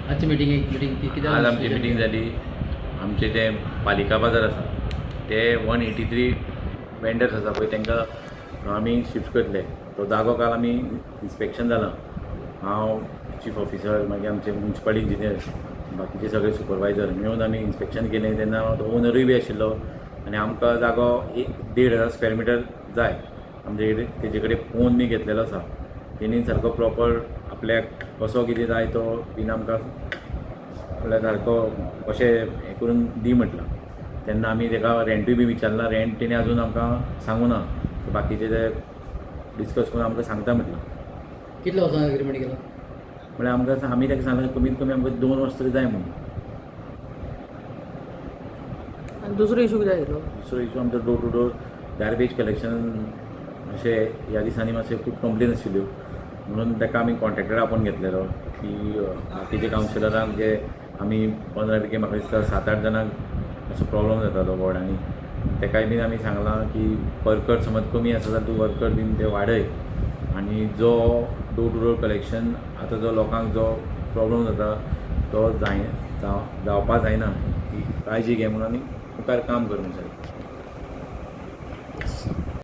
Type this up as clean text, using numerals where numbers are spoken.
आजची मिटींग आज आमची मिटींग जाली. आमचे ते पालिका बाजार आसा ते 183 वेंडर्स आसा पळय तांकां आमी शिफ्ट करतले. तो जागो काल आमी इन्स्पेक्शन जालां. हांव चीफ ऑफिसर मागीर आमचे म्युन्सिपल इंजिनियर बाकीचे सगळे सुपरवायझर मेळून आमी इन्स्पेक्शन केलें. तेन्ना तो ओनरूय बी आशिल्लो आनी आमकां जागो 1,500 स्क्वेअर मिटर जाय. आमचे तेजे कडेन फोन बी घेतलेलो आसा. तेणी सारको प्रॉपर आपल्याक कसो कितें जाय तो बीन आमकां म्हणल्यार सारको कशें हें करून दी म्हटलां. तेन्ना आमी ताका रेंटूय बी विचारलां. रेंट तेणी आजून आमकां सांगूं ना. बाकीचे ते डिस्कस करून आमकां सांगता म्हटलां. कितल्या वर्सांक एग्रीमेंट केला? म्हळ्यार आमकां आमी ताका सांगलें कमीत कमी आमकां 2 वर्स तरी जाय म्हणून. आनी दुसरो इशू कितें आयलो? दुसरो इशू आमचो door to door garbage collection अशें ह्या दिसांनी मातशें खूब कंप्लेन आशिल्ल्यो म्हणून ताका आमी कॉन्ट्रेक्टर आपोवन घेतलेलो की बाकीचे कावन्सिलरांक जे आमी 15 पैकी म्हाका दिसता 7-8 जाणांक असो प्रॉब्लम जातालो वॉर्डांनी. ताकाय बीन आमी सांगलां की वर्कर समज कमी आसा जाल्यार तूं वर्कर बीन ते वाडय आनी जो डोर टू डोर कलेक्शन आतां जो लोकांक जो प्रॉब्लम जाता तो जावपा जायना ही काळजी घे म्हणून आनी मुखार काम कर म्हणून सांगलें.